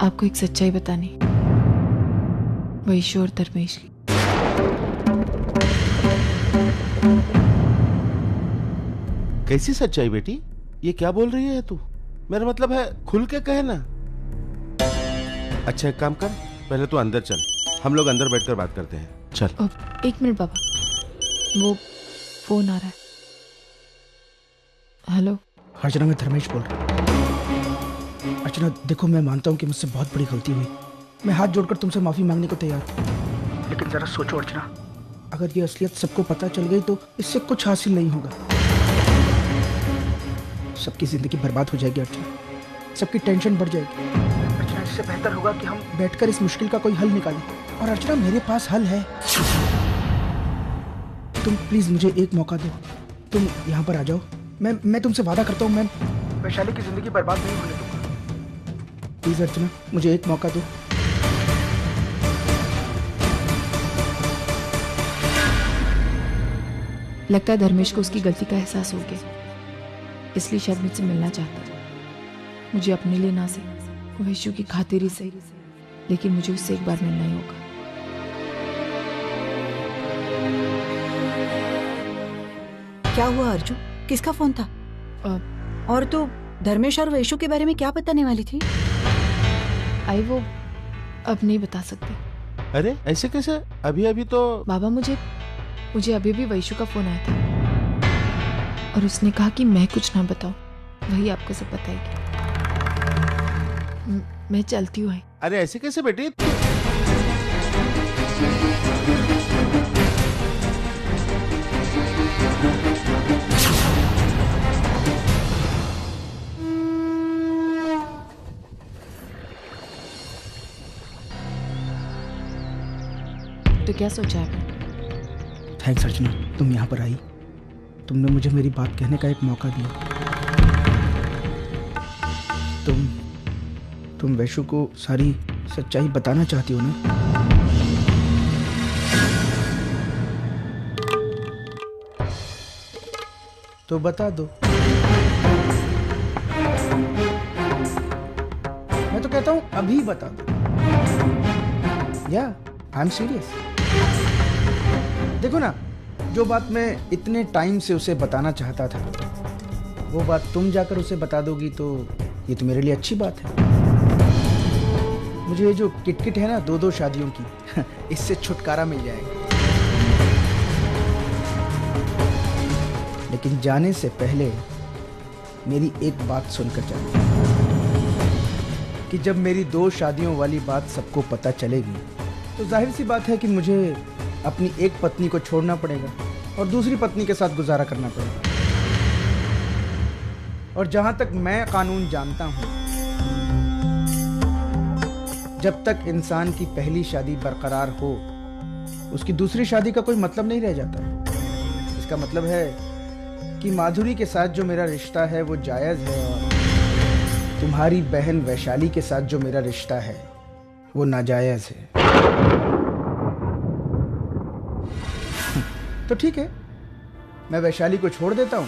आपको एक सच्चाई बतानी, वैशु और धर्मेश की। कैसी सच्चाई बेटी? ये क्या बोल रही है तू? मेरा मतलब है खुल के कहे ना। अच्छा एक काम कर, पहले तू अंदर चल, हम लोग अंदर बैठकर बात करते हैं। चल। एक मिनट बाबा, वो फोन आ रहा है। हेलो अर्चना, मैं धर्मेश बोल रहा हूँ। अर्चना देखो, मैं मानता हूँ कि मुझसे बहुत बड़ी गलती हुई। मैं हाथ जोड़कर तुमसे माफी मांगने को तैयार हूँ, लेकिन जरा सोचो अर्चना, अगर ये असलियत सबको पता चल गई तो इससे कुछ हासिल नहीं होगा। सबकी जिंदगी बर्बाद हो जाएगी अर्चना, सबकी टेंशन बढ़ जाएगी। अर्चना, इससे बेहतर होगा कि हम बैठकर इस मुश्किल का कोई हल निकालें। और अर्चना, मेरे पास हल है। तुम प्लीज मुझे एक मौका दो, तुम यहाँ पर आ जाओ। मैं तुमसे वादा करता हूँ, मैं वैशाली की जिंदगी बर्बाद नहीं होने दूंगा। प्लीज अर्चना, मुझे एक मौका दो। लगता है धर्मेश को उसकी गलती का एहसास हो गया, इसलिए शायद मुझसे मिलना चाहता है। मुझे अपने लिए ना सही, वैशु की खातिरी से, लेकिन मुझे उससे एक बार मिलना ही होगा। क्या हुआ अर्जुन? किसका फोन था? और तो धर्मेश और वैशु के बारे में क्या बताने वाली थी? आई वो अब नहीं बता सकती। अरे ऐसे कैसे? अभी अभी तो बाबा मुझे अभी भी वैशु का फोन आया था और उसने कहा कि मैं कुछ ना बताऊं, वही आपको सब बताएगी। मैं चलती हूँ। अरे ऐसे कैसे बेटी? तो क्या सोचा है? थैंक्स अर्चना, तुम यहाँ पर आई। तुमने मुझे मेरी बात कहने का एक मौका दिया। तुम वैशु को सारी सच्चाई बताना चाहती हो ना? तो बता दो। मैं तो कहता हूं अभी बता दो। या आई एम सीरियस। देखो ना, जो बात मैं इतने टाइम से उसे बताना चाहता था, वो बात तुम जाकर उसे बता दोगी तो ये तो मेरे लिए अच्छी बात है। मुझे ये जो किटकिट है ना 2-2 शादियों की, इससे छुटकारा मिल जाएगा। लेकिन जाने से पहले मेरी एक बात सुनकर जाना कि जब मेरी 2 शादियों वाली बात सबको पता चलेगी तो जाहिर सी बात है कि मुझे अपनी एक पत्नी को छोड़ना पड़ेगा और दूसरी पत्नी के साथ गुजारा करना पड़ेगा। और जहां तक मैं कानून जानता हूं, जब तक इंसान की पहली शादी बरकरार हो, उसकी दूसरी शादी का कोई मतलब नहीं रह जाता। इसका मतलब है कि माधुरी के साथ जो मेरा रिश्ता है वो जायज है और तुम्हारी बहन वैशाली के साथ जो मेरा रिश्ता है वो नाजायज है। तो ठीक है, मैं वैशाली को छोड़ देता हूं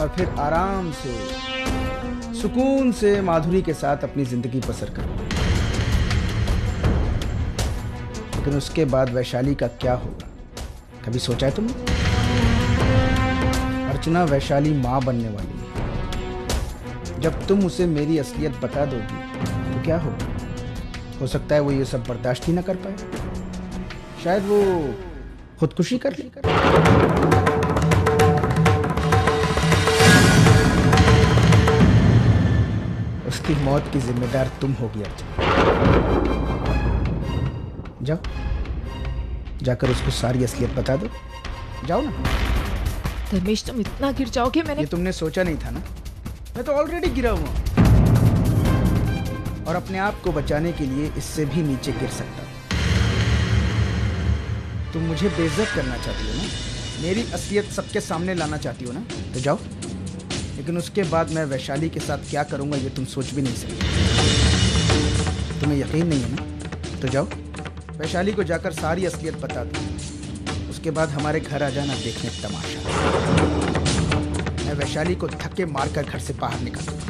और फिर आराम से सुकून से माधुरी के साथ अपनी जिंदगी बसर करूंगा। लेकिन उसके बाद वैशाली का क्या होगा, कभी सोचा है तुमने? अर्चना, वैशाली मां बनने वाली है। जब तुम उसे मेरी असलियत बता दोगी तो क्या होगा? हो सकता है वो ये सब बर्दाश्त ही ना कर पाए, शायद वो खुदकुशी कर ले। उसकी मौत की जिम्मेदार तुम होगी अर्चना। जाओ, जाकर उसको सारी असलियत बता दो। जाओ ना। धर्मेश, तुम इतना गिर जाओगे? मैंने ये तुमने सोचा नहीं था ना? मैं तो ऑलरेडी गिरा हुआ और अपने आप को बचाने के लिए इससे भी नीचे गिर सकता हूं। तुम मुझे बेइज्जत करना चाहती हो ना, मेरी असलियत सबके सामने लाना चाहती हो ना, तो जाओ। लेकिन उसके बाद मैं वैशाली के साथ क्या करूंगा ये तुम सोच भी नहीं सकते। तुम्हें यकीन नहीं है ना? तो जाओ, वैशाली को जाकर सारी असलियत बता दो। उसके बाद हमारे घर आ जाना देखने तमाशा। मैं वैशाली को धक्के मारकर घर से बाहर निकालूंगा।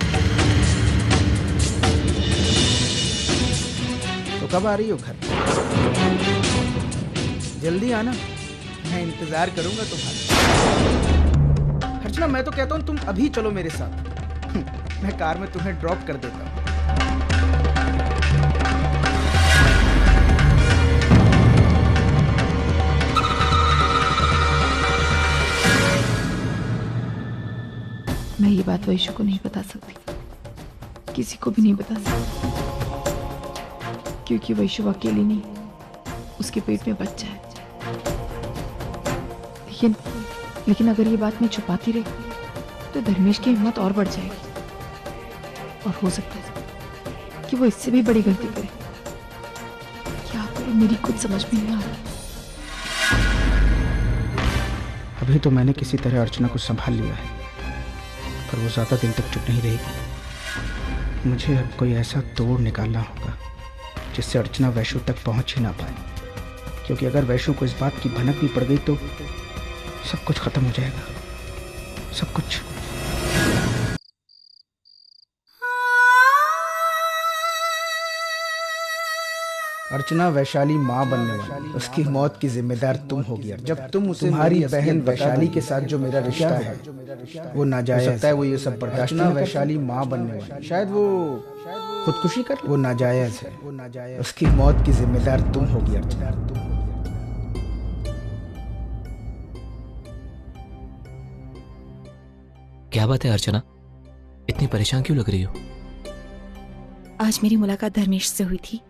कब आ रही हो घर? जल्दी आना, मैं इंतजार करूंगा तुम्हारा। अर्चना, मैं तो कहता हूँ तुम अभी चलो मेरे साथ। मैं कार में तुम्हें ड्रॉप कर देता हूँ। मैं ये बात वैशु को नहीं बता सकती, किसी को भी नहीं बता सकती, क्योंकि वैशु अकेली नहीं, उसके पेट में बच्चा है। लेकिन अगर ये बात मैं छुपाती रही तो धर्मेश की हिम्मत और बढ़ जाएगी, और हो सकता है कि वो इससे भी बड़ी गलती करे। क्या करूं, मेरी कुछ समझ में नहीं आ रहा। अभी तो मैंने किसी तरह अर्चना को संभाल लिया है, पर वो ज्यादा दिन तक चुप नहीं रहेगी। मुझे अब कोई ऐसा तोड़ निकालना होगा जिससे अर्चना वैशु तक पहुंच ही ना पाए, क्योंकि अगर वैशु को इस बात की भनक भी पड़ गई तो सब कुछ खत्म हो जाएगा, सब कुछ। अर्चना वैशाली माँ बनने वाली, उसकी मौत की जिम्मेदार तुम होगी। जब तुम उसे तुम्हारी बहन वैशाली के साथ जो मेरा रिश्ता है वो नाजायज है, वो ये सब बर्दाश्त नहीं। वैशाली माँ बनने वाली, शायद वो खुदकुशी कर, वो नाजायज है, वो नाजायज। उसकी मौत की जिम्मेदार तुम होगी अर्चना। क्या बात है अर्चना, इतनी परेशान क्यों लग रही हो? आज मेरी मुलाकात धर्मेश से हुई थी।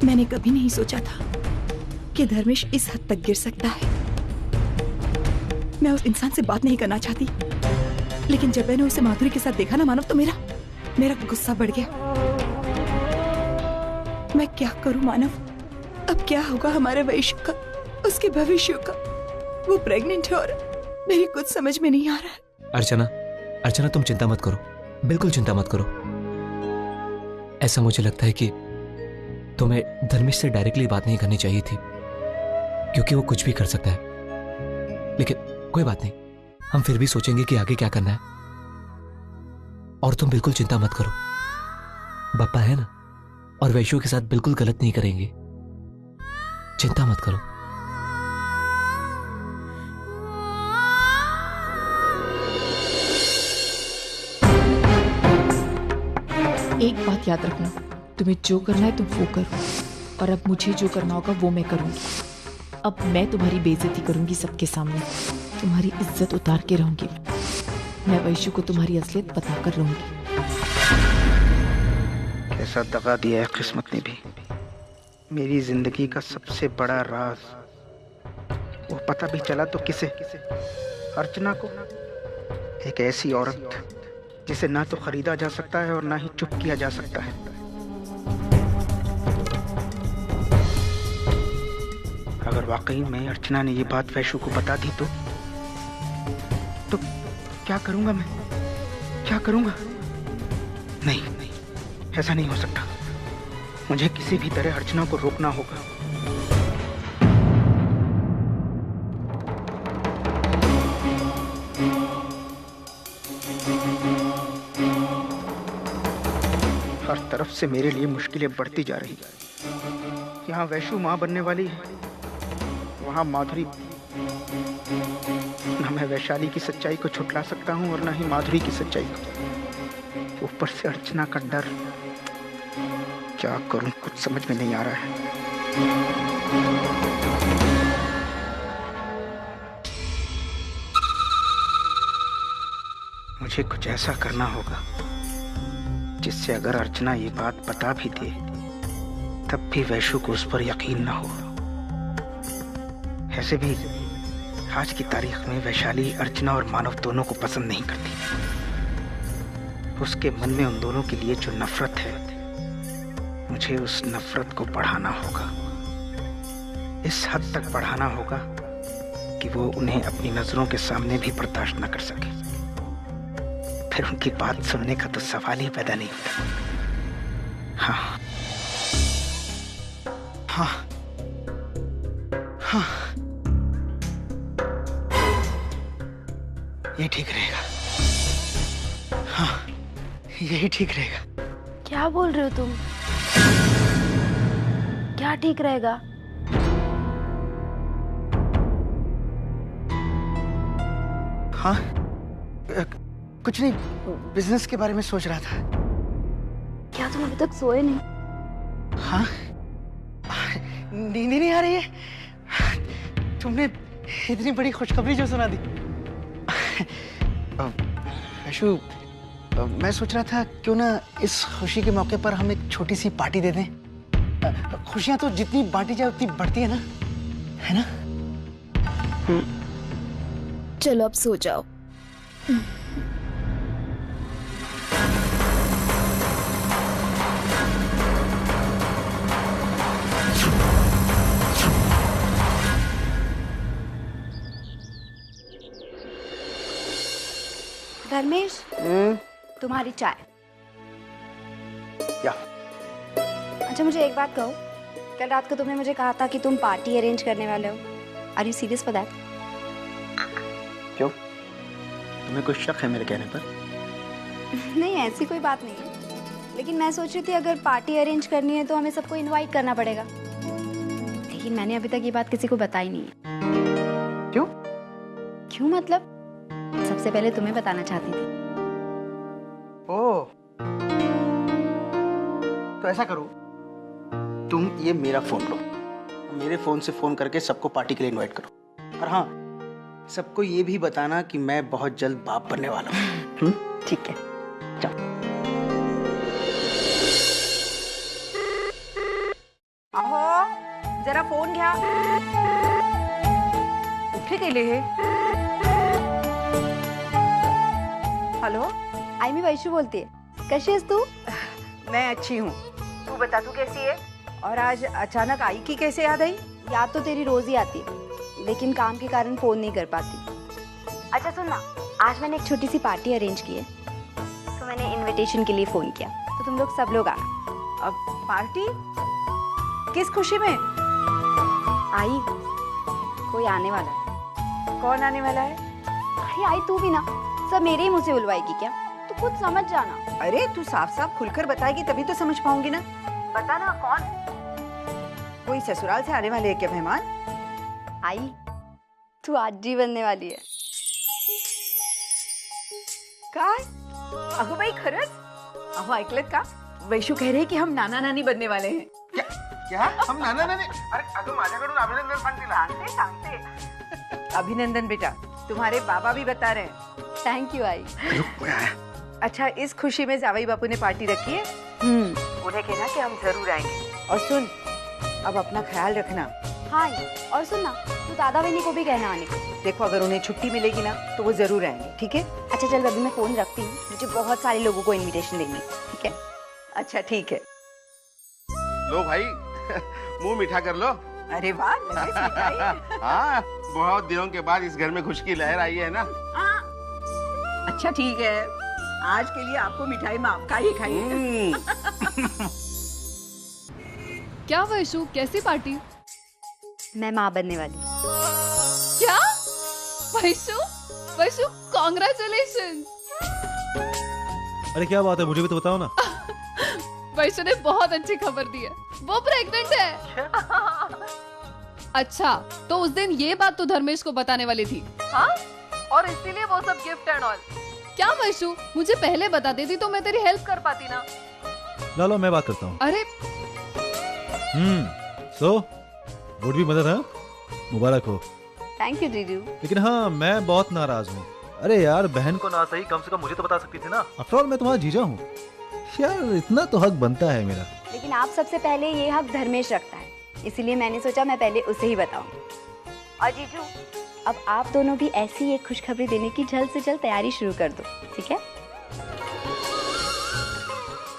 मैंने कभी नहीं सोचा था कि धर्मेश इस हद तक गिर सकता है। मैं उस इंसान से बात नहीं करना चाहती, लेकिन जब मैंने उसे माधुरी के साथ देखा ना मानव, तो मेरा गुस्सा बढ़ गया। मैं क्या करूं मानव? अब क्या होगा हमारे वैश्य का, उसके भविष्य का? वो प्रेग्नेंट है और मेरी कुछ समझ में नहीं आ रहा है। अर्चना तुम चिंता मत करो, बिल्कुल चिंता मत करो। ऐसा मुझे लगता है कि तुम्हें धर्मेश से डायरेक्टली बात नहीं करनी चाहिए थी, क्योंकि वो कुछ भी कर सकता है। लेकिन कोई बात नहीं, हम फिर भी सोचेंगे कि आगे क्या करना है। और तुम बिल्कुल चिंता मत करो, बप्पा है ना, और वैशु के साथ बिल्कुल गलत नहीं करेंगे। चिंता मत करो। एक बात याद रखना, तुम्हें जो करना है तुम वो करो, और अब मुझे जो करना होगा वो मैं करूंगी। अब मैं तुम्हारी बेइज्जती करूंगी सबके सामने, तुम्हारी इज्जत उतार के रहूंगी। मैं वैशु को तुम्हारी असलियत बताकर रहूंगी। कैसा दगा दिया है किस्मत ने भी। मेरी जिंदगी का सबसे बड़ा राज वो पता भी चला तो किसे? अर्चना को। एक ऐसी औरत जिसे ना तो खरीदा जा सकता है और ना ही चुप किया जा सकता है। अगर वाकई में अर्चना ने ये बात वैशु को बता दी तो क्या करूंगा मैं? क्या करूंगा? नहीं, ऐसा नहीं हो सकता। मुझे किसी भी तरह अर्चना को रोकना होगा। हर तरफ से मेरे लिए मुश्किलें बढ़ती जा रही हैं। यहाँ वैशु माँ बनने वाली है, वहाँ माधुरी। न मैं वैशाली की सच्चाई को छुटला सकता हूँ और न ही माधुरी की सच्चाई को। ऊपर से अर्चना का डर। क्या करूं, कुछ समझ में नहीं आ रहा है। मुझे कुछ ऐसा करना होगा जिससे अगर अर्चना ये बात बता भी दे तब भी वैशु को उस पर यकीन ना हो। ऐसे भी आज की तारीख में वैशाली अर्चना और मानव दोनों को पसंद नहीं करती। उसके मन में उन दोनों के लिए जो नफरत है, मुझे उस नफरत को बढ़ाना होगा। इस हद तक बढ़ाना होगा कि वो उन्हें अपनी नजरों के सामने भी बर्दाश्त न कर सके। फिर उनकी बात सुनने का तो सवाल ही पैदा नहीं होता। हाँ, हाँ, हाँ। ये ठीक रहेगा। हाँ, यही ठीक रहेगा। क्या बोल रहे हो तुम? क्या ठीक रहेगा? हाँ, कुछ नहीं, बिजनेस के बारे में सोच रहा था। क्या तुम अभी तक सोए नहीं? हाँ, नींद ही नहीं आ रही है। तुमने इतनी बड़ी खुशखबरी जो सुना दी। वैशु, मैं सोच रहा था क्यों ना इस खुशी के मौके पर हम एक छोटी सी पार्टी दे दें। खुशियां तो जितनी बांटी जाए उतनी बढ़ती है ना, है ना? चलो अब सो जाओ। धर्मेश, तुम्हारी चाय। या। अच्छा मुझे एक बात कहो, कल रात को तुमने मुझे कहा था कि तुम पार्टी अरेंज करने वाले हो। Are you serious for that? क्यों? तुम्हें कुछ शक है मेरे कहने पर? नहीं, ऐसी कोई बात नहीं है, लेकिन मैं सोच रही थी अगर पार्टी अरेंज करनी है तो हमें सबको इनवाइट करना पड़ेगा। लेकिन मैंने अभी तक ये बात किसी को बताई नहीं है। क्यों? क्यों मतलब सबसे पहले तुम्हें बताना चाहती थी। ओह, तो ऐसा करो, तुम ये मेरा फोन लो, मेरे फोन से फोन करके सबको पार्टी के लिए इनवाइट करो। और हाँ, सबको ये भी बताना कि मैं बहुत जल्द बाप बनने वाला हूँ। ठीक है, जाओ। अहो, जरा फोन घ्या। कुठे गेले हे? हेलो, आई मी वैशु बोलती है। कैसी है तू? मैं अच्छी हूँ। तू बता, तू कैसी है? और आज अचानक आई की कैसे याद आई? याद तो तेरी रोज ही आती है, लेकिन काम के कारण फोन नहीं कर पाती। अच्छा सुन ना, आज मैंने एक छोटी सी पार्टी अरेंज की है, तो मैंने इनविटेशन के लिए फोन किया, तो तुम लोग सब लोग आना। अब पार्टी? किस खुशी में? आई, कोई आने वाला है। कौन आने वाला है? अरे आई तू भी ना, सब मेरे ही मुंह से बुलवाएगी क्या? तू खुद समझ जाना। अरे तू साफ साफ खुलकर बताएगी तभी तो समझ पाऊंगी ना। बता ना कौन? कोई ससुराल से आने वाले है क्या मेहमान? आई, तू आजी बनने वाली है। काय? अगो बाई खरंच? अहो ऐकलत का? वैशू कह रहे कि हम नाना नानी बनने वाले हैं। क्या हम नाना नानी? अरे अगं माझ्याकडून अभिनंदन सांग तिला. सांगते। अभिनंदन बेटा, तुम्हारे बाबा भी बता रहे हैं। थैंक यू आई। अच्छा, इस खुशी में जावई बापू ने पार्टी रखी है। उन्हें कहना कि हम जरूर आएंगे। और सुन, अब अपना ख्याल रखना। हाँ, और सुन ना, तू दादा बहनी को भी कहना आने को। देखो, अगर उन्हें छुट्टी मिलेगी ना तो वो जरूर आएंगे, ठीक है? अच्छा चल, अभी मैं फोन रखती हूँ, मुझे बहुत सारे लोगों को इनविटेशन देनी है, ठीक है? अच्छा ठीक है। लो भाई, मुंह मीठा कर लो. अरे वाह, लगे मिठाई। हाँ, बहुत दिनों के बाद इस घर में खुशी की लहर आई है ना. अच्छा ठीक है, आज के लिए आपको मिठाई में आपका ही खाइए। क्या वैशु, कैसी पार्टी? मैं माँ बनने वाली। क्या? वैशु, वैशु, कॉन्ग्रेचुलेशन। अरे क्या बात है, मुझे भी तो बताओ ना। वैशु ने बहुत अच्छी खबर दी है, वो प्रेग्नेंट है। अच्छा, तो उस दिन ये बात तो धर्मेश को बताने वाली थी। हाँ? और इसीलिए वो सब गिफ्ट एंड ऑल। क्या वैशु, मुझे पहले बता देती तो मैं तेरी हेल्प कर पाती ना। लो मैं बात करता हूँ। अरे सो वुड बी मदर, हाँ, मुबारक हो। थैंक यू जीजू। लेकिन हाँ, मैं बहुत नाराज हूँ। अरे यार, बहन को ना सही कम से कम मुझे तो बता सकती थी ना। आफ्टर ऑल मैं तुम्हारा जीजा हूँ यार, इतना तो हक बनता है मेरा। लेकिन आप सबसे पहले ये हक धर्मेश रखता है, इसीलिए मैंने सोचा मैं पहले उसे ही बताऊं। और जीजू, अब आप दोनों भी ऐसी एक खुशखबरी देने की जल्द से जल्द तैयारी शुरू कर दो, ठीक है?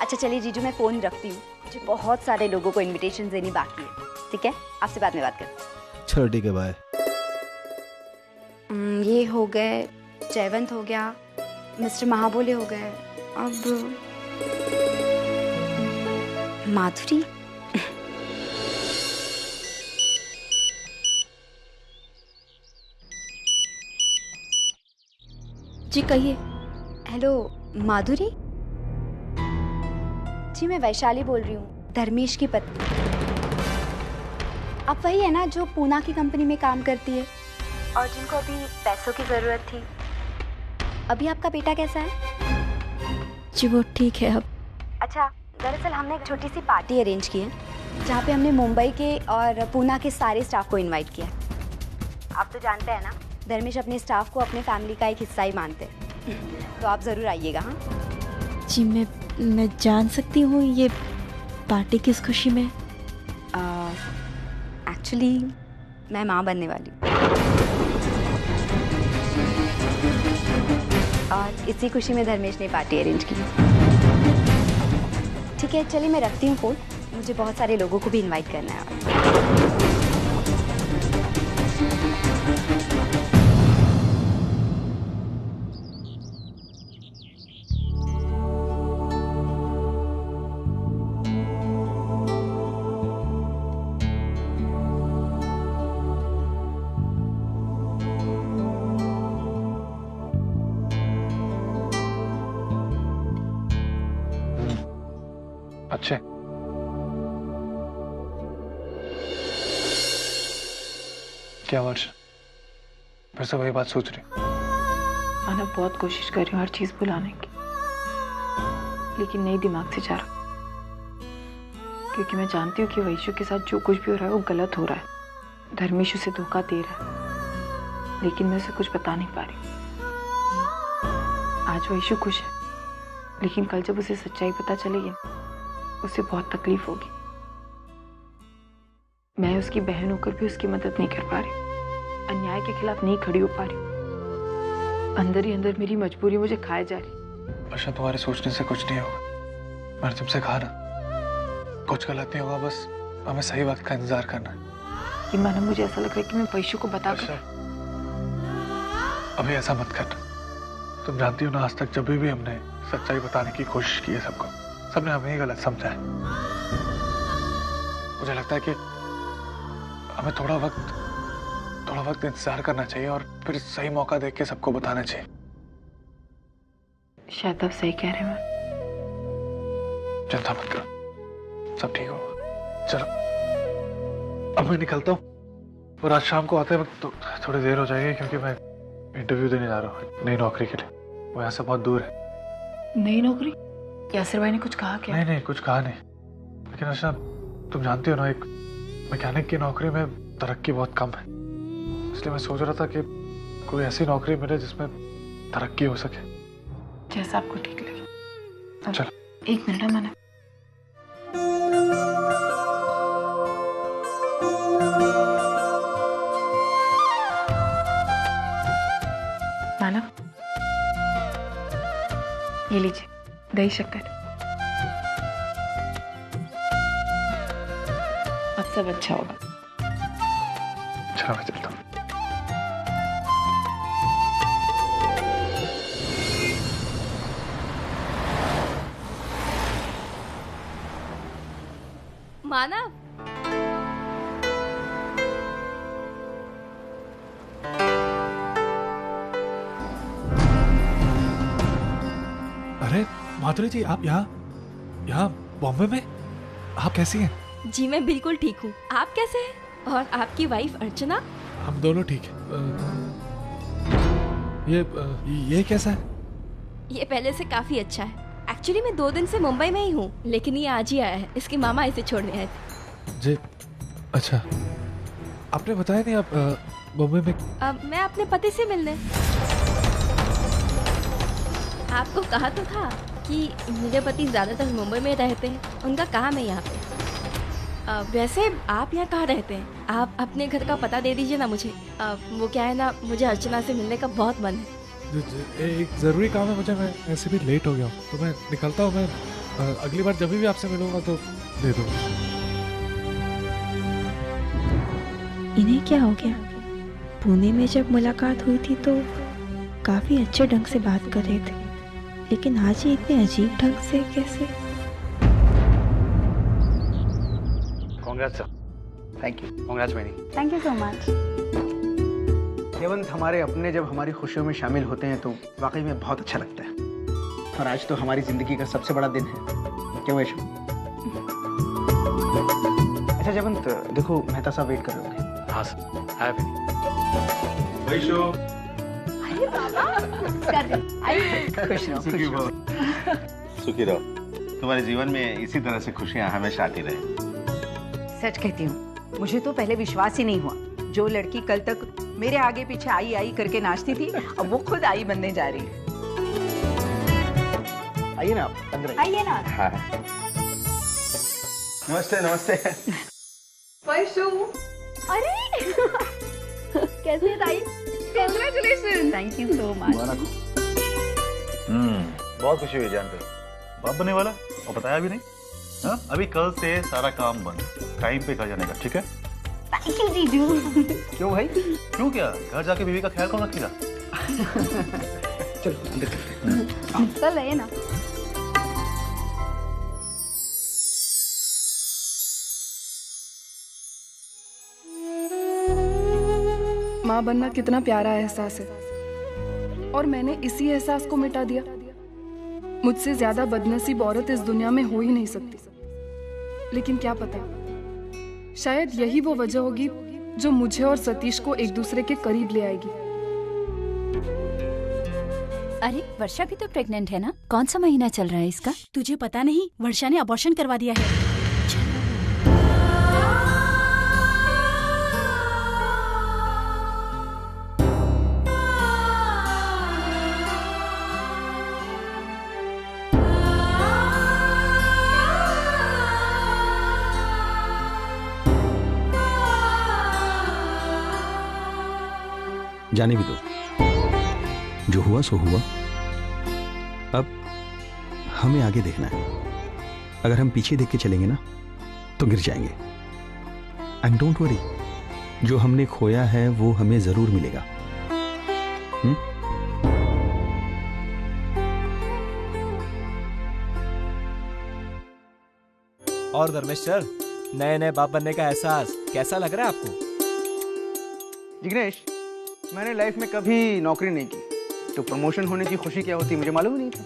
अच्छा चलिए जीजू, मैं फोन रखती हूँ, मुझे बहुत सारे लोगों को इनविटेशन देनी बाकी है, ठीक है? आपसे बाद में बात करते। चलो ठीक है, बाय। ये हो गए, जयवंत हो गया, मिस्टर महाबोले हो गए, अब माधुरी। जी कहिए। हेलो माधुरी जी, मैं वैशाली बोल रही हूँ, धर्मेश की पत्नी। आप वही है ना जो पूना की कंपनी में काम करती है और जिनको अभी पैसों की जरूरत थी? अभी आपका बेटा कैसा है? जी वो ठीक है अब। अच्छा, दरअसल हमने एक छोटी सी पार्टी अरेंज की है जहाँ पे हमने मुंबई के और पूना के सारे स्टाफ को इनवाइट किया। आप तो जानते हैं ना, धर्मेश अपने स्टाफ को अपने फैमिली का एक हिस्सा ही मानते हैं, तो आप ज़रूर आइएगा। हाँ जी मैं जान सकती हूँ ये पार्टी किस खुशी में? एक्चुअली मैं माँ बनने वाली हूँ और इसी खुशी में धर्मेश ने पार्टी अरेंज की। ठीक है, चलिए मैं रखती हूँ फोन, मुझे बहुत सारे लोगों को भी इनवाइट करना है। अच्छे क्या वर्ष फिर से वही बात सोच रही? मैं बहुत कोशिश कर रही हूँ हर चीज भुलाने की, लेकिन नहीं दिमाग से जा रहा, क्योंकमैं जानती हूँ कि वैशु के साथ जो कुछ भी हो रहा है वो गलत हो रहा है। धर्मेश उसे धोखा दे रहा है, लेकिन मैं उसे कुछ बता नहीं पा रही। आज वैशु खुश है, लेकिन कल जब उसे सच्चाई पता चलेगी उसे बहुत तकलीफ होगी। मैं उसकी बहन होकर भी उसकी मदद नहीं कर पा रही, अन्याय के खिलाफ नहीं खड़ी हो पा रही। अंदर ही अंदर मेरी मजबूरी मुझे खाए जा रही। वर्षा, तुम्हारे सोचने से कुछ नहीं होगा। मैंने तुमसे कहा ना, कुछ गलत नहीं होगा, बस हमें सही वक्त का इंतजार करना है। कि मानो मुझे ऐसा लग रहा है कि मैं वैशु को बता कर। अभी ऐसा मत करना। तुम जानती हो ना, आज तक जब भी हमने सच्चाई बताने की कोशिश की है सबको, सबने हमें ही गलत समझा है। मुझे लगता है कि हमें थोड़ा वक्त इंतजार करना चाहिए और फिर सही मौका देख के सबको बताना चाहिए। शायद आप सही कह रहे हैं। चिंता मत करो, सब ठीक होगा। चलो अब मैं निकलता हूँ, और आज शाम को आते वक्त तो थोड़ी देर हो जाएगी, क्योंकि मैं इंटरव्यू देने जा रहा हूँ नई नौकरी के लिए। वो यहाँ से बहुत दूर है। नई नौकरी? यासिर भाई ने कुछ कहा क्या? नहीं कुछ कहा नहीं, लेकिन अच्छा तुम जानती हो ना, एक मैकेनिक की नौकरी में तरक्की बहुत कम है, इसलिए मैं सोच रहा था कि कोई ऐसी नौकरी मिले जिसमें तरक्की हो सके। जैसा आपको ठीक लगे। चलो एक मिनट है मानव। मानव, ये लीजिए दही शक्कर। अब सब अच्छा होगा। चलो मैं चलता हूँ। मानव, अरे माधुरी जी, आप यहाँ बॉम्बे में? आप कैसी हैं? जी मैं बिल्कुल ठीक हूँ। आप कैसे हैं? और आपकी वाइफ अर्चना? हम दोनों ठीक हैं। ये कैसा है? ये पहले से काफी अच्छा है। एक्चुअली मैं 2 दिन से मुंबई में ही हूँ, लेकिन ये आज ही आया है। इसकी मामा इसे छोड़ने आए थे। जी अच्छा, आपने बताया नहीं आप मुंबई में? मैं अपने पति से मिलने। आपको कहा तो था कि मेरे पति ज्यादातर मुंबई में रहते हैं, उनका काम है यहाँ पे। वैसे आप यहाँ कहाँ रहते हैं? आप अपने घर का पता दे दीजिए ना मुझे। वो क्या है ना, मुझे अर्चना से मिलने का बहुत मन है। एक जरूरी काम है मुझे, मैं ऐसे भी लेट हो गया हूँ, तो मैं निकलता हूँ। मैं अगली बार जब भी आपसे मिलूंगा तो दे दूंगा। इन्हें क्या हो गया? पुणे में जब मुलाकात हुई थी तो काफी अच्छे ढंग से बात कर रहे थे, लेकिन आज ये इतने अजीब ढंग से कैसे? Congrats sir. Thank you. Congrats Manny. Thank you so much. Hemant हमारे अपने जब हमारी खुशियों में शामिल होते हैं तो वाकई में बहुत अच्छा लगता है। और आज तो हमारी जिंदगी का सबसे बड़ा दिन है, क्यों वैशु? अच्छा जयवंत, देखो मेहता साहब वेट कर रहे होंगे। हाँ सर, है भी। वैशु, अरे बाबा, खुश रहो। सुखी रहो। तुम्हारे जीवन में इसी तरह से खुशियां हमेशा आती रहे। सच कहती हूँ, मुझे तो पहले विश्वास ही नहीं हुआ। जो लड़की कल तक मेरे आगे पीछे आई आई करके नाचती थी, अब वो खुद आई बनने जा रही है। आइए ना आप अंदर आइए ना। हाँ। नमस्ते नमस्ते। वैशु, अरे कैसे ताई? Congratulation. Thank you so much. बहुत खुशी हुई जानते। बाप बनने वाला और बताया भी नहीं। हाँ, अभी कल से सारा काम बंद, टाइम पे घर जाने का, ठीक है? थैंक यू जीजू। क्यों भाई? क्यों क्या? घर जाके बीवी का ख्याल कौन रखेगा? चलो अंदर चलते हैं। चल रहे ना। माँ बनना कितना प्यारा एहसास है, और मैंने इसी एहसास को मिटा दिया। मुझसे ज्यादा बदनसीब औरत इस दुनिया में हो ही नहीं सकती। लेकिन क्या पता, शायद यही वो वजह होगी जो मुझे और सतीश को एक दूसरे के करीब ले आएगी। अरे वर्षा भी तो प्रेग्नेंट है ना? कौन सा महीना चल रहा है इसका? तुझे पता नहीं, वर्षा ने अबॉर्शन करवा दिया है। जाने भी दो, जो हुआ सो हुआ। अब हमें आगे देखना है। अगर हम पीछे देख के चलेंगे ना तो गिर जाएंगे। एंड डोंट वरी, जो हमने खोया है वो हमें जरूर मिलेगा। और धर्मेश सर, नए नए बाप बनने का एहसास कैसा लग रहा है आपको? जिग्नेश, मैंने लाइफ में कभी नौकरी नहीं की, तो प्रमोशन होने की खुशी क्या होती मुझे मालूम नहीं था।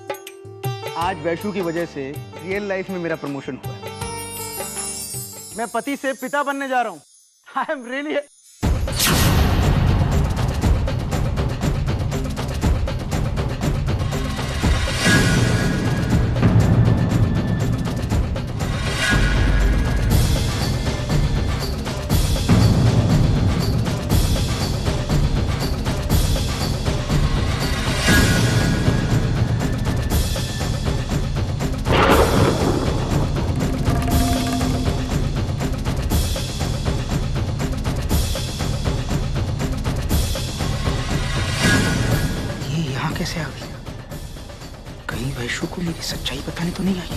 आज वैशु की वजह से रियल लाइफ में मेरा प्रमोशन हुआ। मैं पति से पिता बनने जा रहा हूँ। आई एम रियली कैसे आ गई? कहीं वैशु को मेरी सच्चाई बताने तो नहीं आई?